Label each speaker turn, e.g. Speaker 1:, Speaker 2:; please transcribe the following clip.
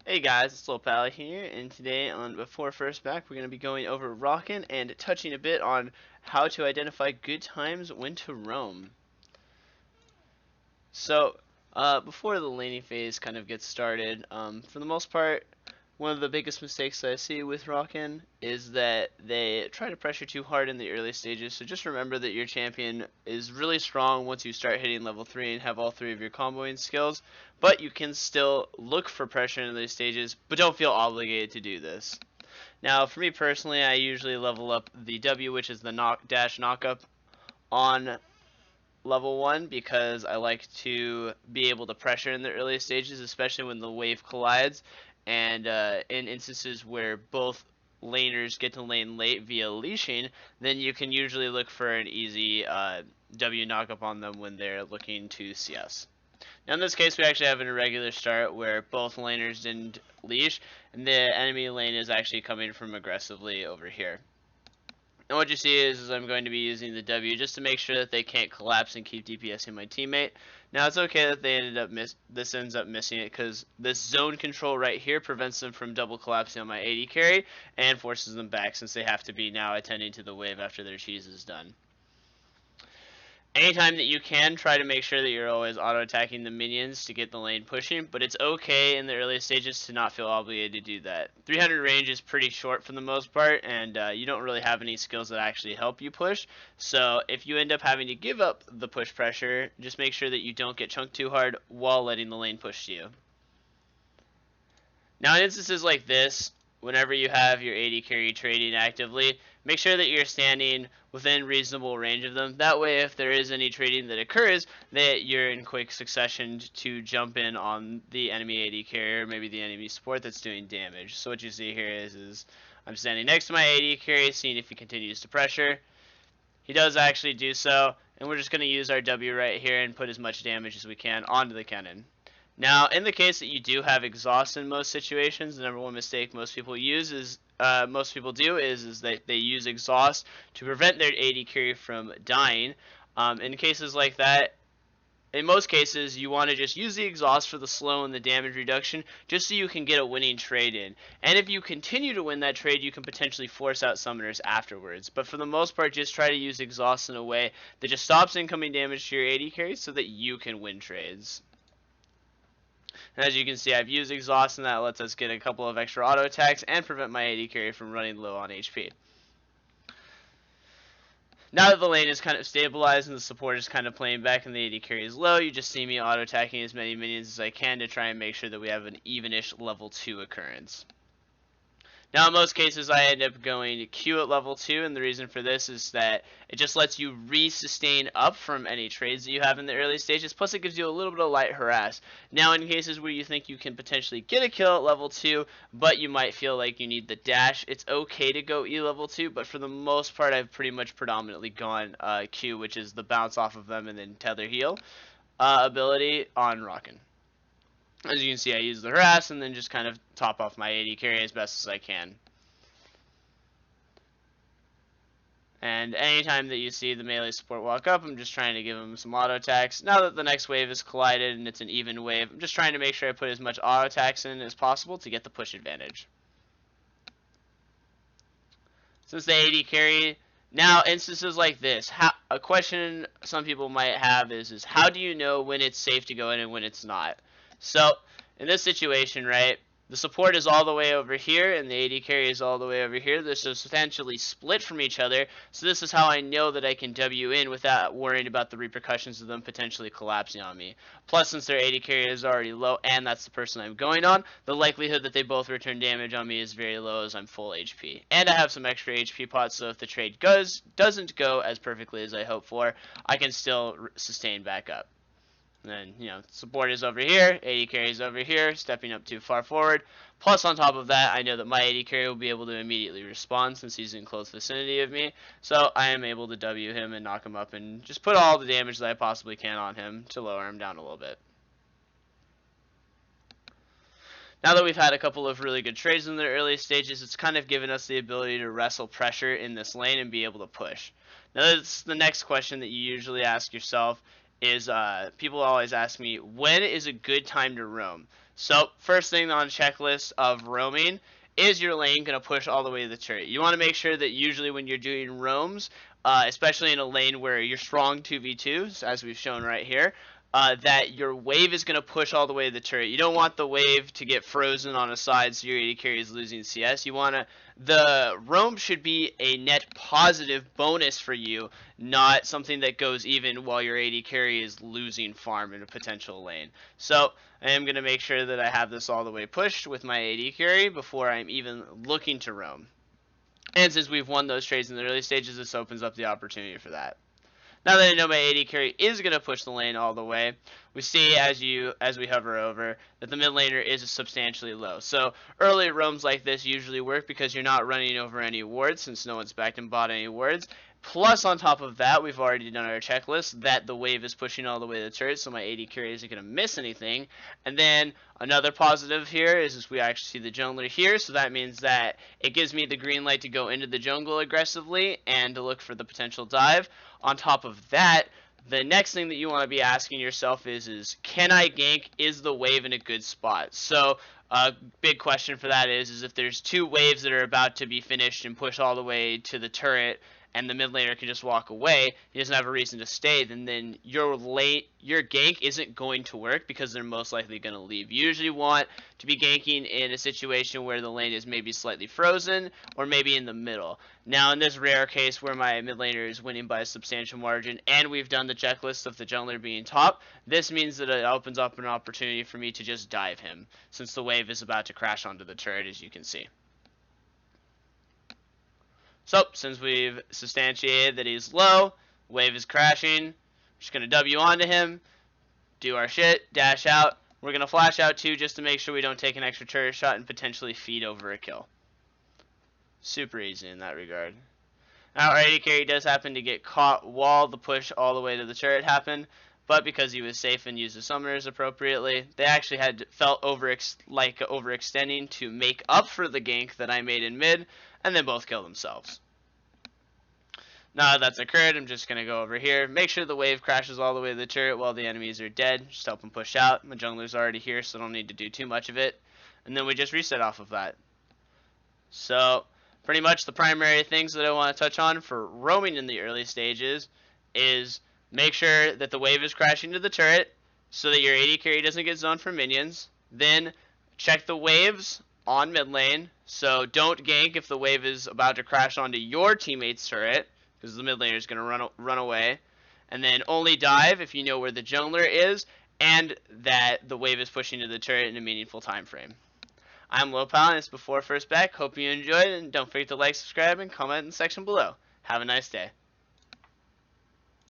Speaker 1: Hey guys, it's Lohpally here, and today on Before First Back, we're going to be going over RAKAN and touching a bit on how to identify good times when to roam. Before the laning phase kind of gets started, for the most part, one of the biggest mistakes that I see with RAKAN is that they try to pressure too hard in the early stages. So just remember that your champion is really strong once you start hitting level 3 and have all 3 of your comboing skills, but you can still look for pressure in these stages, but don't feel obligated to do this. Now, for me personally, I usually level up the W, which is the dash knockup, on level 1 because I like to be able to pressure in the early stages, especially when the wave collides, and in instances where both laners get to lane late via leashing, then you can usually look for an easy W knockup on them when they're looking to CS. Now in this case, we actually have an irregular start where both laners didn't leash, and the enemy lane is actually coming from aggressively over here. And what you see is I'm going to be using the W just to make sure that they can't collapse and keep DPSing my teammate. Now it's okay that they this ends up missing it, because this zone control right here prevents them from double collapsing on my AD carry and forces them back, since they have to be now attending to the wave after their cheese is done. Anytime that you can, try to make sure that you're always auto-attacking the minions to get the lane pushing, but it's okay in the early stages to not feel obligated to do that. 300 range is pretty short for the most part, and you don't really have any skills that actually help you push, so if you end up having to give up the push pressure, just make sure that you don't get chunked too hard while letting the lane push to you. Now in instances like this, whenever you have your AD carry trading actively, make sure that you're standing within reasonable range of them. That way, if there is any trading that occurs, that you're in quick succession to jump in on the enemy AD carrier, maybe the enemy support that's doing damage. So what you see here is I'm standing next to my AD carry, seeing if he continues to pressure. He does actually do so, and we're just going to use our W right here and put as much damage as we can onto the cannon. Now, in the case that you do have exhaust in most situations, the number one mistake most people do is that they use exhaust to prevent their AD carry from dying. In cases like that, in most cases, you want to just use the exhaust for the slow and the damage reduction, just so you can get a winning trade in. And if you continue to win that trade, you can potentially force out summoners afterwards. But for the most part, just try to use exhaust in a way that just stops incoming damage to your AD carry so that you can win trades. And as you can see, I've used exhaust, and that lets us get a couple of extra auto attacks and prevent my AD carry from running low on HP. Now that the lane is kind of stabilized and the support is kind of playing back and the AD carry is low, you just see me auto attacking as many minions as I can to try and make sure that we have an evenish level 2 occurrence. Now in most cases I end up going Q at level 2, and the reason for this is that it just lets you re-sustain up from any trades that you have in the early stages, plus it gives you a little bit of light harass. Now in cases where you think you can potentially get a kill at level 2, but you might feel like you need the dash, it's okay to go E level 2, but for the most part I've pretty much predominantly gone Q, which is the bounce off of them and then tether heal ability on RAKAN. As you can see, I use the harass and then just kind of top off my AD carry as best as I can. And anytime that you see the melee support walk up, I'm just trying to give him some auto attacks. Now that the next wave is collided and it's an even wave, I'm just trying to make sure I put as much auto attacks in as possible to get the push advantage. Since the AD carry, now instances like this, a question some people might have is how do you know when it's safe to go in and when it's not? So, in this situation, right, the support is all the way over here, and the AD carry is all the way over here. They're substantially split from each other, so this is how I know that I can W in without worrying about the repercussions of them potentially collapsing on me. Plus, since their AD carry is already low, and that's the person I'm going on, the likelihood that they both return damage on me is very low as I'm full HP. And I have some extra HP pots, so if the trade doesn't go as perfectly as I hope for, I can still sustain back up. And then, you know, support is over here, AD carry is over here, stepping up too far forward. Plus, on top of that, I know that my AD carry will be able to immediately respond since he's in close vicinity of me. So, I am able to W him and knock him up and just put all the damage that I possibly can on him to lower him down a little bit. Now that we've had a couple of really good trades in the early stages, it's kind of given us the ability to wrestle pressure in this lane and be able to push. Now, that's the next question that you usually ask yourself. People always ask me, when is a good time to roam? So first thing on the checklist of roaming is your lane going to push all the way to the turret. You want to make sure that usually when you're doing roams, especially in a lane where you're strong 2v2s, as we've shown right here, that your wave is going to push all the way to the turret. You don't want the wave to get frozen on a side so your AD carry is losing CS. The roam should be a net positive bonus for you, not something that goes even while your AD carry is losing farm in a potential lane. So I am going to make sure that I have this all the way pushed with my AD carry before I'm even looking to roam. And since we've won those trades in the early stages, this opens up the opportunity for that. Now that I know my AD carry is going to push the lane all the way, we see as we hover over that the mid laner is substantially low. So early roams like this usually work because you're not running over any wards since no one's backed and bought any wards. Plus, on top of that, we've already done our checklist that the wave is pushing all the way to the turret, so my AD carry isn't going to miss anything. And then another positive here is we actually see the jungler here, so that means that it gives me the green light to go into the jungle aggressively and to look for the potential dive. On top of that, the next thing that you want to be asking yourself is can I gank? Is the wave in a good spot? So a big question for that is if there's two waves that are about to be finished and push all the way to the turret, and the mid laner can just walk away, he doesn't have a reason to stay, then your gank isn't going to work because they're most likely going to leave. You usually want to be ganking in a situation where the lane is maybe slightly frozen or maybe in the middle. Now in this rare case where my mid laner is winning by a substantial margin and we've done the checklist of the jungler being top, this means that it opens up an opportunity for me to just dive him since the wave is about to crash onto the turret, as you can see. So, since we've substantiated that he's low, wave is crashing, we're just going to W onto him, do our shit, dash out. We're going to flash out too just to make sure we don't take an extra turret shot and potentially feed over a kill. Super easy in that regard. Now, our AD carry does happen to get caught while the push all the way to the turret happened, but because he was safe and used the summoners appropriately, they actually felt overextending to make up for the gank that I made in mid, and then both kill themselves. Now that that's occurred, I'm just going to go over here. Make sure the wave crashes all the way to the turret while the enemies are dead. Just help them push out. My jungler's already here, so I don't need to do too much of it. And then we just reset off of that. So, pretty much the primary things that I want to touch on for roaming in the early stages is make sure that the wave is crashing to the turret so that your AD carry doesn't get zoned from minions. Then check the waves on mid lane, so don't gank if the wave is about to crash onto your teammate's turret, because the mid laner is going to run away. And then only dive if you know where the jungler is, and that the wave is pushing to the turret in a meaningful time frame. I'm Lohpally, and it's Before First Back. Hope you enjoyed, and don't forget to like, subscribe, and comment in the section below. Have a nice day.